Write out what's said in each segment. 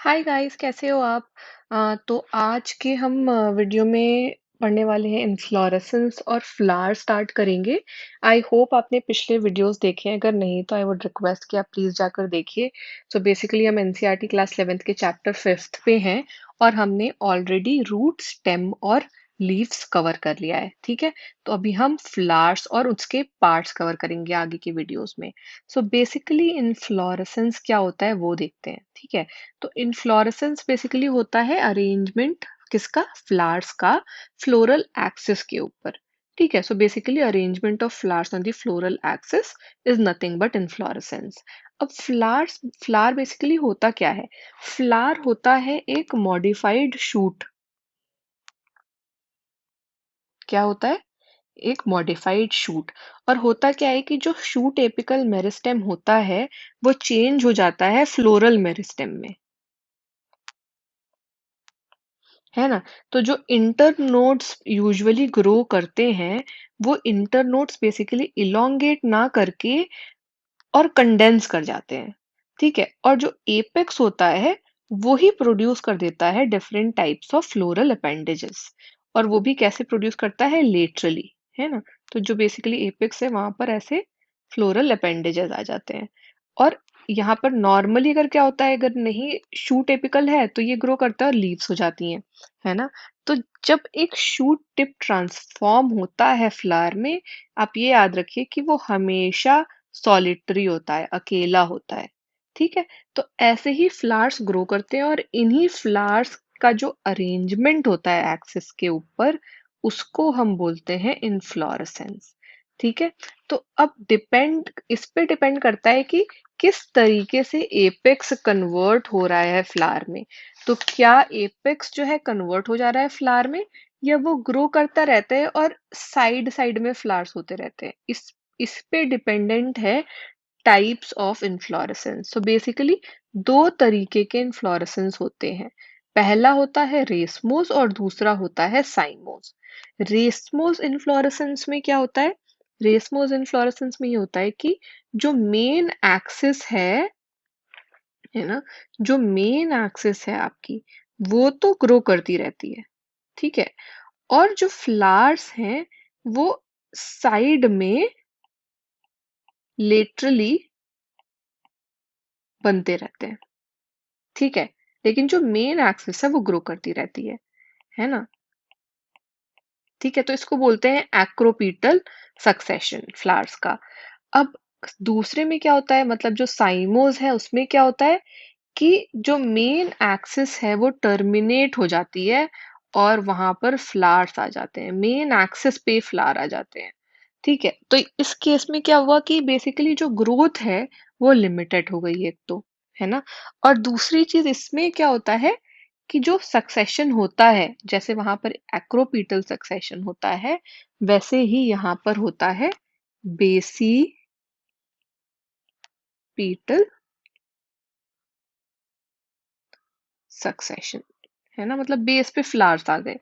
Hi guys, कैसे हो आप? तो आज के हम वीडियो में पढ़ने वाले हैं इन्फ्लोरेसेंस और फ्लावर स्टार्ट करेंगे। आई होप आपने पिछले वीडियोस देखे हैं। अगर नहीं तो आई वुड रिक्वेस्ट कि आप प्लीज जाकर देखिए। सो बेसिकली हम एनसीईआरटी क्लास 11th के चैप्टर 5th पे हैं और हमने ऑलरेडी रूट, स्टेम और लीव्स कवर कर लिया है। ठीक है, तो अभी हम फ्लावर्स और उसके पार्ट्स कवर करेंगे आगे के वीडियोस में। सो बेसिकली इन्फ्लोरेसेंस क्या होता है वो देखते हैं। ठीक है, तो इन्फ्लोरेसेंस बेसिकली होता है अरेंजमेंट किसका, फ्लावर्स का फ्लोरल एक्सिस के ऊपर। ठीक है, so basically arrangement of flowers on the floral axis is nothing but inflorescence. अब फ्लावर बेसिकली होता क्या है? फ्लावर होता है एक मॉडिफाइड शूट। क्या होता है? एक मॉडिफाइड शूट। और होता क्या है कि जो शूट एपिकल मेरिस्टेम होता है वो चेंज हो जाता है फ्लोरल मेरिस्टेम में, है ना? तो जो इंटरनोड्स यूजुअली ग्रो करते हैं वो इंटरनोड्स बेसिकली इलोंगेट ना करके और कंडेंस कर जाते हैं। ठीक है, और जो एपेक्स होता है वो ही प्रोड्यूस कर देता है different types of floral appendages. और वो भी कैसे प्रोड्यूस करता है? लेटरली, है ना? तो जो बेसिकली एपेक्स है वहां पर ऐसे फ्लोरल अपेंडेजेस आ जाते हैं। और यहाँ पर नॉर्मली अगर क्या होता है, अगर नहीं शूट एपिकल है तो ये ग्रो करता है और लीव्स हो जाती हैं, है ना? तो जब एक शूट टिप ट्रांसफॉर्म होता है फ्लावर में, आप ये याद रखिए कि वो हमेशा सॉलिटरी होता है, अकेला होता है। ठीक है, तो ऐसे ही फ्लावर्स ग्रो करते हैं और इन्हीं फ्लावर्स का जो अरेंजमेंट होता है एक्सिस के ऊपर उसको हम बोलते हैं इन्फ्लोरेसेंस। ठीक है, तो अब डिपेंड इस पे डिपेंड करता है कि किस तरीके से एपेक्स कन्वर्ट हो रहा है फ्लावर में। तो क्या एपेक्स जो है कन्वर्ट हो जा रहा है फ्लावर में, या वो ग्रो करता रहता है और साइड साइड में फ्लावर्स होते रहते हैं? इस पे डिपेंडेंट है types of inflorescence. So basically दो तरीके के इन्फ्लोरेसेंस होते हैं। पहला होता है रेसमोस और दूसरा होता है साइमोस। रेसमोस इन्फ्लोरेसेंस में क्या होता है? रेसमोस इन्फ्लोरेसेंस में ये होता है कि जो मेन एक्सिस है ना, जो मेन एक्सिस है आपकी वो तो ग्रो करती रहती है। ठीक है, और जो फ्लावर्स हैं वो साइड में लेटरली बनते रहते हैं। ठीक है, लेकिन जो मेन एक्सिस है वो ग्रो करती रहती है ना? ठीक है, तो इसको बोलते हैं एक्रोपीटल सक्सेशन फ्लावर्स का। अब दूसरे में क्या होता है, मतलब जो साइमोस है उसमें क्या होता है कि जो मेन एक्सिस है वो टर्मिनेट हो जाती है और वहां पर फ्लावर्स आ जाते हैं, मेन एक्सिस पे फ्लावर आ जाते हैं। ठीक है, तो इस केस में क्या हुआ कि बेसिकली जो ग्रोथ है वो लिमिटेड हो गई एक तो, है ना? और दूसरी चीज इसमें क्या होता है कि जो सक्सेशन होता है, जैसे वहां पर एक्रोपीटल सक्सेशन होता है वैसे ही यहाँ पर होता है बेसीपीटल सक्सेशन, है ना? मतलब बेस पे फ्लावर्स आ गए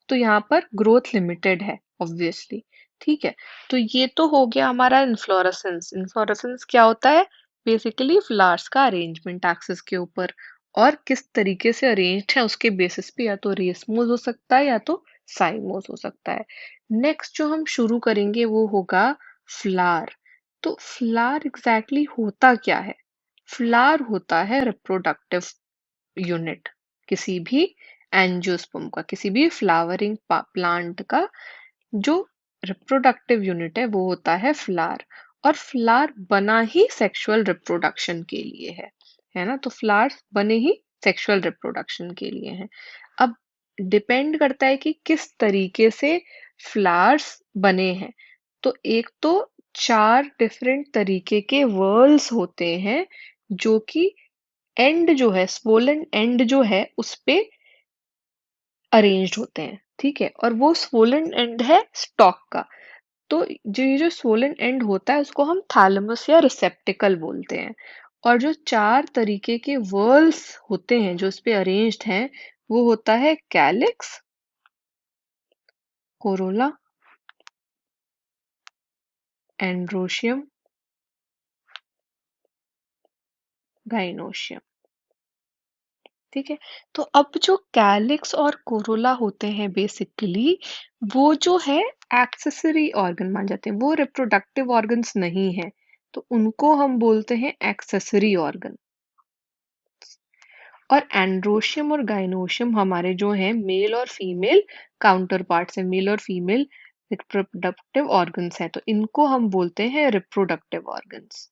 तो यहाँ पर ग्रोथ लिमिटेड है ऑब्वियसली। ठीक है, तो ये तो हो गया हमारा इन्फ्लोरेसेंस। इन्फ्लोरेसेंस क्या होता है? बेसिकली फ्लावर्स का अरेंजमेंट एक्सिस के ऊपर, और किस तरीके से अरेंज्ड है उसके बेसिस पे या तो रेसमोस हो सकता है या तो साइमोस हो सकता है। नेक्स्ट जो हम शुरू करेंगे वो होगा फ्लावर। तो फ्लावर एग्जैक्टली होता क्या है? फ्लावर होता है रिप्रोडक्टिव यूनिट किसी भी एंजियोस्पर्म का, किसी भी फ्लावरिंग प्लांट का जो रिप्रोडक्टिव यूनिट है वो होता है फ्लावर। और फ्लावर बना ही सेक्सुअल रिप्रोडक्शन के लिए है ना? तो फ्लावर्स बने ही सेक्सुअल रिप्रोडक्शन के लिए हैं। अब डिपेंड करता है कि किस तरीके से फ्लावर्स बने हैं। तो एक तो चार डिफरेंट तरीके के वर्ल्स होते हैं जो कि एंड जो है, स्वोलन एंड जो है उस पे अरेंज्ड होते हैं। ठीक है, और वो स्वोलन एंड है स्टॉक का। तो जो ये जो स्वोलन एंड होता है उसको हम थैलेमस या रिसेप्टिकल बोलते हैं। और जो चार तरीके के वर्ल्स होते हैं जो इस पे अरेंज्ड हैं वो होता है कैलिक्स, कोरोला, एंड्रोशियम, गाइनोशियम। ठीक है। तो अब जो कैलिक्स और कोरोला होते हैं बेसिकली, वो जो है एक्सेसरी ऑर्गन मान जाते हैं, वो रिप्रोडक्टिव ऑर्गन्स नहीं है, तो उनको हम बोलते हैं एक्सेसरी ऑर्गन। और एंड्रोशियम और गाइनोशियम हमारे जो हैं मेल और फीमेल काउंटर पार्ट्स हैं, मेल और फीमेल रिप्रोडक्टिव ऑर्गन्स हैं, तो इनको हम बोलते हैं रिप्रोडक्टिव ऑर्गन्स।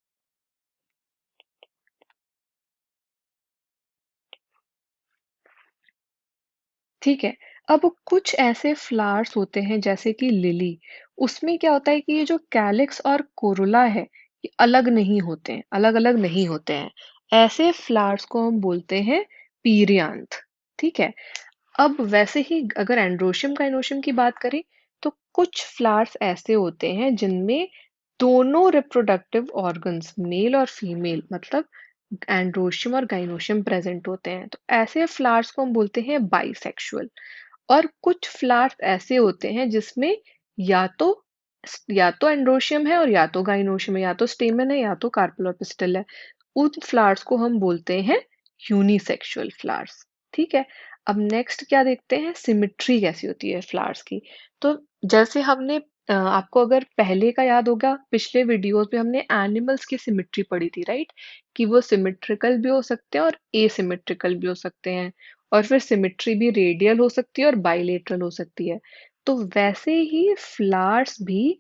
ठीक है। अब कुछ ऐसे फ्लावर्स होते हैं जैसे कि लिली, उसमें क्या होता है कि ये जो कैलिक्स और कोरोला है, ये अलग नहीं होते हैं, अलग-अलग नहीं होते हैं। ऐसे फ्लावर्स को हम बोलते हैं पीरियांथ। ठीक है। अब वैसे ही अगर एंड्रोशियम गाइनोशियम की बात करें, तो कुछ फ्लावर्स ऐसे होते हैं जिनमें दोनों रिप्रोडक्टिव ऑर्गन्स मेल और फीमेल मतलब एंड्रोशियम और गाइनोशियम प्रेजेंट होते हैं, तो ऐसे फ्लावर्स को हम बोलते हैं बाइसेक्सुअल। और कुछ फ्लावर्स ऐसे होते हैं जिसमें या तो या तो एंड्रोशियम है और या तो गाइनोशियम है, या तो स्टेमन है या तो कार्पेल और पिस्टल है। उन फ्लावर्स को हम बोलते हैं यूनिसेक्सुअल फ्लावर्स। ठीक है। अब नेक्स्ट क्या देखते हैं, सिमिट्री कैसी होती है फ्लावर्स की। तो जैसे हमने आपको अगर पहले का याद होगा, पिछले वीडियोस में हमने एनिमल्स की सिमिट्री पढ़ी थी, राइट, कि वो सिमिट्रिकल भी हो सकते हैं और एसिमेट्रिकल भी हो सकते हैं। और फिर सिमिट्री भी रेडियल हो सकती है और बाइलेटरल हो सकती है। तो वैसे ही फ्लावर्स भी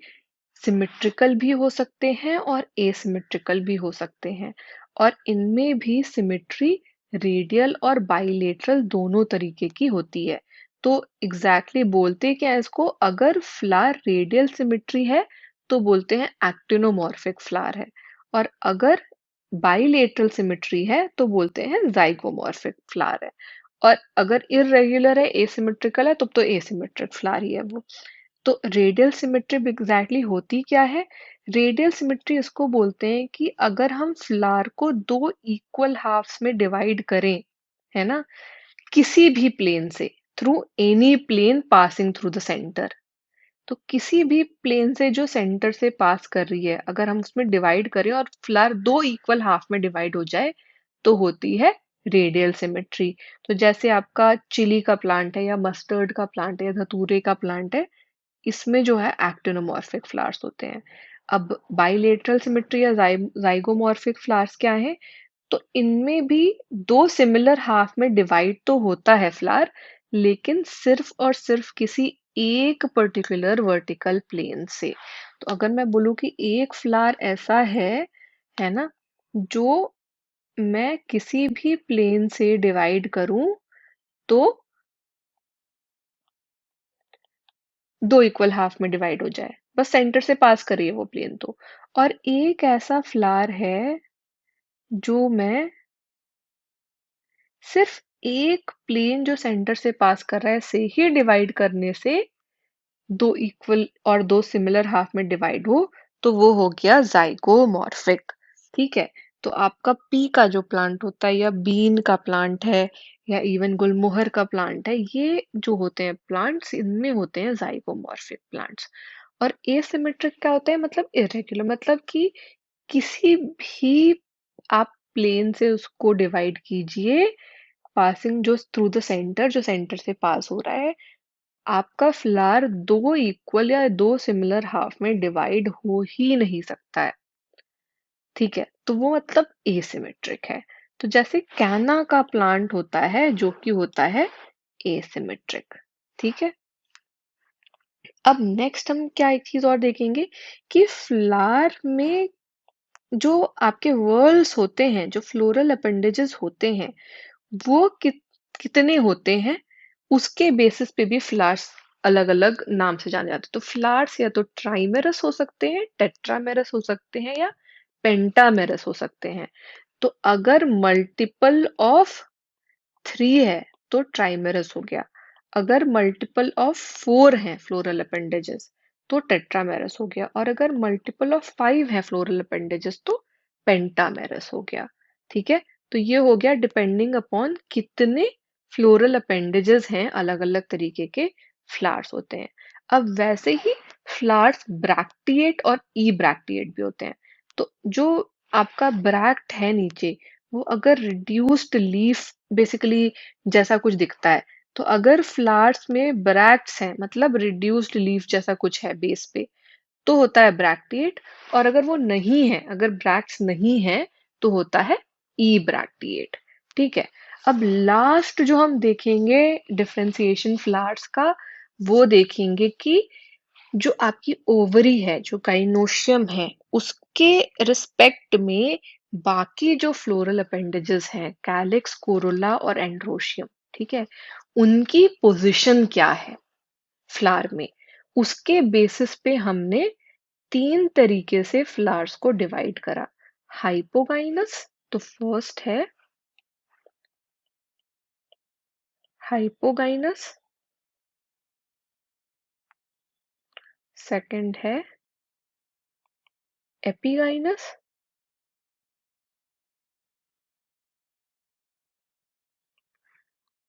सिमिट्रिकल भी हो सकते हैं और एसिमेट्रिकल भी हो सकते हैं। और इनमें भी सिमिट्री रेडियल और बाइलेटरल दोनों तरीके की होती है। तो एग्जैक्टली बोलते क्या है इसको, अगर फ्लावर रेडियल सिमिट्री है तो बोलते हैं एक्टिनोमॉर्फिक फ्लावर है, और अगर बाइलेटरल सिमिट्री है तो बोलते हैं जाइगोमॉर्फिक फ्लावर है। और अगर इर्रेगुलर है, एसिमेट्रिकल है, तब तो एसिमेट्रिक फ्लावर ही है वो। तो रेडियल सिमेट्री एग्जैक्टली होती क्या है, रेडियल सिमेट्री इसको बोलते हैं कि अगर हम फ्लावर को दो इक्वल हाफ्स में डिवाइड करें, है ना, किसी भी प्लेन से, through any plane passing through the centre, तो किसी भी प्लेन से जो सेंटर से पास कर रही है, अगर हम उसमें डिवाइड करें और फ्लावर दो इक्वल हाफ में डिवाइड हो जाए, तो होती है रेडियल सिमेट्री। तो जैसे आपका चिली का प्लांट है या मस्टर्ड का प्लांट है या धतूरे का प्लांट है, इसमें जो है एक्टिनोमॉर्फिक फ्लावर्स होते हैं। अब बाइलेटरल सिमेट्री या जाइगोमॉर्फिक फ्लावर्स क्या है, तो इनमें भी दो सिमिलर हाफ में डिवाइड तो होता है फ्लावर, लेकिन सिर्फ और सिर्फ किसी एक पर्टिकुलर वर्टिकल प्लेन से। तो अगर मैं बोलूं कि एक फ्लावर ऐसा है ना, जो मैं किसी भी प्लेन से डिवाइड करूं तो दो इक्वल हाफ में डिवाइड हो जाए, बस सेंटर से पास करिए वो प्लेन तो। और एक ऐसा फ्लावर है जो मैं सिर्फ एक प्लेन जो सेंटर से पास कर रहा है से ही डिवाइड करने से दो इक्वल और दो सिमिलर हाफ में डिवाइड हो, तो वो हो गया जाइगोमॉर्फिक। ठीक है। तो आपका पी का जो प्लांट होता है या बीन का प्लांट है या इवन गुलमोहर का प्लांट है, ये जो होते हैं प्लांट्स, इनमें होते हैं जाइगोमॉर्फिक प्लांट्स। और एसिमेट्रिक क्या होता है, मतलब इरेगुलर, मतलब कि किसी भी आप प्लेन से उसको डिवाइड कीजिए, पासिंग जो थ्रू द सेंटर, जो सेंटर से पास हो रहा है, आपका फ्लावर दो इक्वल या दो सिमिलर हाफ में डिवाइड हो ही नहीं सकता है। ठीक है। तो वो मतलब एसिमेट्रिक है। तो जैसे कैना का प्लांट होता है जो कि होता है एसिमेट्रिक। ठीक है। अब नेक्स्ट हम क्या एक चीज और देखेंगे कि फ्लावर में जो आपके वर्ल्स होते हैं, जो फ्लोरल अपेंडेजेस होते हैं, वो कितने होते हैं, उसके बेसिस पे भी फ्लावर्स अलग अलग नाम से जाने जाते हैं। तो फ्लावर्स या तो ट्राइमेरस हो सकते हैं, टेट्रामेरस हो सकते हैं, या पेंटामेरस हो सकते हैं। तो अगर मल्टीपल ऑफ थ्री है तो ट्राइमेरस हो गया, अगर मल्टीपल ऑफ फोर है फ्लोरल अपेंडेजेस तो टेट्रामेरस हो गया, और अगर मल्टीपल ऑफ फाइव है फ्लोरल अपेंडेजेस तो पेंटामेरस हो गया। ठीक है। तो ये हो गया डिपेंडिंग अपॉन कितने फ्लोरल अपेंडेजेस हैं, अलग अलग तरीके के फ्लावर्स होते हैं। अब वैसे ही फ्लावर्स ब्रैक्टिएट और ई ब्रैक्टिएट भी होते हैं। तो जो आपका ब्रैक्ट है नीचे, वो अगर रिड्यूस्ड लीफ बेसिकली जैसा कुछ दिखता है, तो अगर फ्लावर्स में ब्रैक्ट्स हैं, मतलब रिड्यूस्ड लीफ जैसा कुछ है बेस पे, तो होता है ब्रैक्टिएट। और अगर वो नहीं है, अगर ब्रैक्ट्स नहीं है, तो होता है ई ब्रैक्टिएट। ठीक है। अब लास्ट जो हम देखेंगे डिफरेंशिएशन फ्लावर्स का, वो देखेंगे कि जो आपकी ओवरी है, जो गाइनोशियम है, उसके रिस्पेक्ट में बाकी जो फ्लोरल अपेंडेजेस हैं, कैलिक्स, कोरोला और एंड्रोशियम, ठीक है, उनकी पोजीशन क्या है फ्लावर में, उसके बेसिस पे हमने 3 तरीके से फ्लावर्स को डिवाइड करा। हाइपोगाइनस, तो फर्स्ट है हाइपोगाइनस, सेकंड है एपिगाइनस,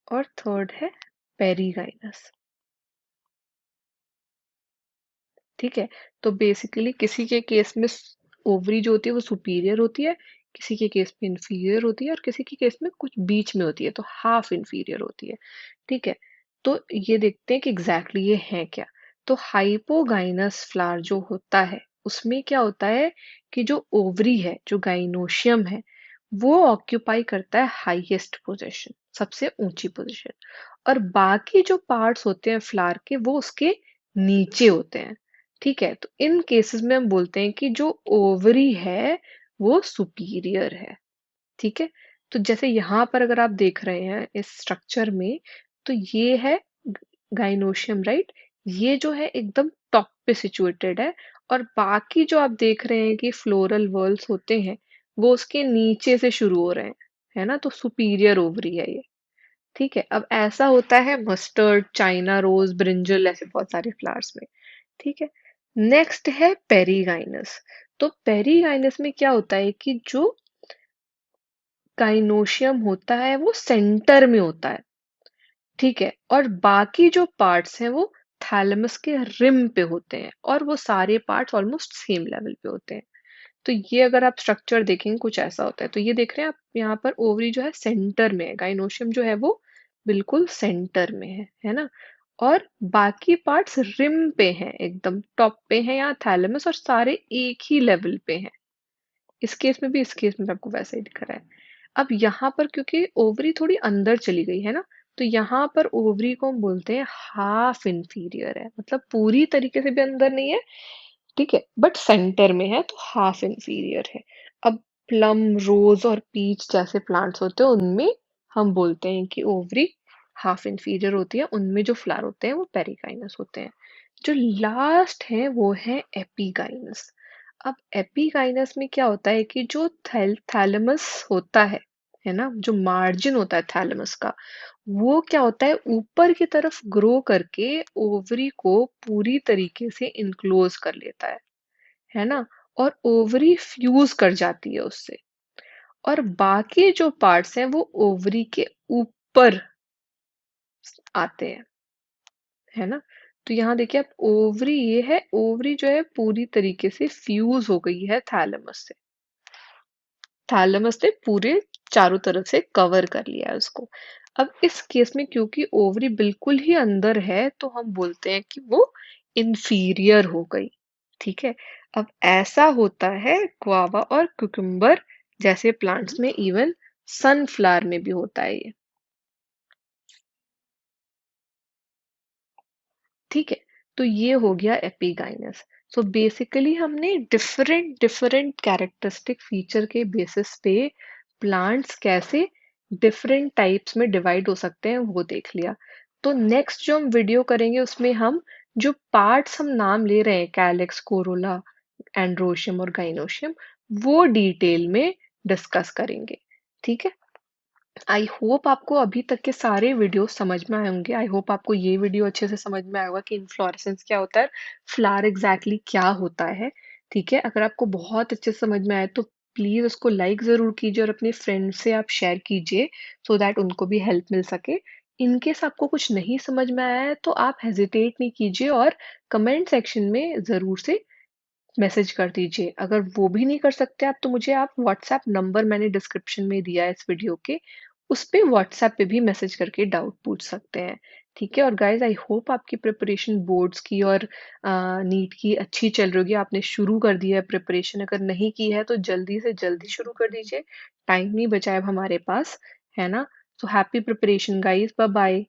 और थर्ड है पेरीगाइनस। ठीक है। तो बेसिकली किसी के केस में ओवरी जो होती है वो सुपीरियर होती है, किसी के केस में इंफीरियर होती है, और किसी के केस में कुछ बीच में होती है, तो हाफ इंफीरियर होती है। ठीक है। तो ये देखते हैं कि एग्जैक्टली ये है क्या। तो हाइपोगाइनस फ्लावर जो होता है, उसमें क्या होता है कि जो ओवरी है, जो गाइनोशियम है, वो ऑक्यूपाई करता है हाईएस्ट पोजीशन, सबसे ऊंची पोजीशन, और बाकी जो पार्ट्स होते हैं फ्लावर के, वो उसके नीचे होते हैं। ठीक है। तो इन केसेस में हम बोलते हैं कि जो ओवरी है वो सुपीरियर है। ठीक है। तो जैसे यहाँ पर अगर आप देख रहे हैं इस स्ट्रक्चर में, तो ये है गाइनोशियम, राइट। ये जो है एकदम टॉप पे सिचुएटेड है, और बाकी जो आप देख रहे हैं कि फ्लोरल वर्ल्स होते हैं, वो उसके नीचे से शुरू हो रहे हैं, है ना। तो सुपीरियर ओवरी है ये। ठीक है। अब ऐसा होता है मस्टर्ड, चाइना रोज, ब्रिंजल, ऐसे बहुत सारे फ्लावर्स में। ठीक है। नेक्स्ट है पेरीगाइनस। तो पेरीगाइनस में क्या होता है कि जो गाइनोशियम होता है वो सेंटर में होता है। ठीक है। और बाकी जो पार्ट्स हैं वो थैलेमस के रिम पे होते हैं, और वो सारे पार्ट्स ऑलमोस्ट सेम लेवल पे होते हैं। तो ये अगर आप स्ट्रक्चर देखेंगे कुछ ऐसा होता है। तो ये देख रहे हैं आप यहाँ पर, ओवरी जो है सेंटर में है, गाइनोशियम जो है वो बिल्कुल सेंटर में है ना। और बाकी पार्ट्स रिम पे हैं, एकदम टॉप पे हैं या थैलेमस, और सारे एक ही लेवल पे हैं। इस केस में भी, इस केस में भी आपको वैसा ही दिख रहा है। अब यहाँ पर क्योंकि ओवरी थोड़ी अंदर चली गई है ना, तो यहाँ पर ओवरी को हम बोलते हैं हाफ इंफीरियर है, मतलब पूरी तरीके से भी अंदर नहीं है, ठीक है, बट सेंटर में है, तो हाफ इंफीरियर है। अब प्लम, रोज और पीच जैसे प्लांट्स होते हैं, उनमें हम बोलते हैं कि ओवरी हाफ इंफीरियर होती है, उनमें जो फ्लावर होते हैं वो पेरिकाइनस होते हैं। जो लास्ट है वो है एपिगाइनस। अब एपिगाइनस में क्या होता है कि जो थैलेमस होता है ना, जो मार्जिन होता है थैलेमस का, वो क्या होता है ऊपर की तरफ ग्रो करके ओवरी को पूरी तरीके से इनक्लोज कर लेता है ना। और ओवरी फ्यूज कर जाती है उससे, और बाकी जो पार्ट्स हैं वो ओवरी के ऊपर आते हैं, है ना। तो यहाँ देखिए आप, ओवरी ये है, ओवरी जो है पूरी तरीके से फ्यूज हो गई है थैलेमस से, थैलेमस ने पूरे चारों तरफ से कवर कर लिया है उसको। अब इस केस में क्योंकि ओवरी बिल्कुल ही अंदर है, तो हम बोलते हैं कि वो इंफीरियर हो गई। ठीक है। अब ऐसा होता है गुआवा और कुकुम्बर जैसे प्लांट्स में, इवन सनफ्लावर में भी होता है ये। ठीक है। तो ये हो गया एपिगाइनस। सो बेसिकली हमने डिफरेंट डिफरेंट कैरेक्टरिस्टिक फीचर के बेसिस पे प्लांट्स कैसे डिफरेंट टाइप्स में डिवाइड हो सकते हैं वो देख लिया। तो नेक्स्ट जो हम वीडियो करेंगे उसमें हम जो पार्ट्स हम नाम ले रहे हैं, कैलिक्स, कोरोला, एंड्रोशियम और गाइनोशियम, वो डिटेल में डिस्कस करेंगे। ठीक है। आई होप आपको अभी तक के सारे वीडियो समझ में आए होंगे। आई होप आपको ये वीडियो अच्छे से समझ में आया होगा कि इन्फ्लोरेसेंस क्या होता है, फ्लावर एग्जैक्टली क्या होता है। ठीक है। अगर आपको बहुत अच्छे से समझ में आए तो प्लीज उसको लाइक जरूर कीजिए, और अपने फ्रेंड से आप शेयर कीजिए, सो दैट उनको भी हेल्प मिल सके। इनकेस आपको कुछ नहीं समझ में आया है तो आप हेजिटेट नहीं कीजिए, और कमेंट सेक्शन में जरूर से मैसेज कर दीजिए। अगर वो भी नहीं कर सकते आप तो मुझे आप व्हाट्सएप नंबर मैंने डिस्क्रिप्शन में दिया है इस वीडियो के, उस पे व्हाट्सएप पे भी मैसेज करके डाउट पूछ सकते हैं। ठीक है? और गाइज़ आई होप आपकी प्रिपरेशन बोर्ड्स की और नीट की अच्छी चल रही होगी। आपने शुरू कर दिया है प्रिपरेशन, अगर नहीं की है तो जल्दी से जल्दी शुरू कर दीजिए। टाइम नहीं बचा है अब हमारे पास, है ना? So happy preparation guys, bye bye.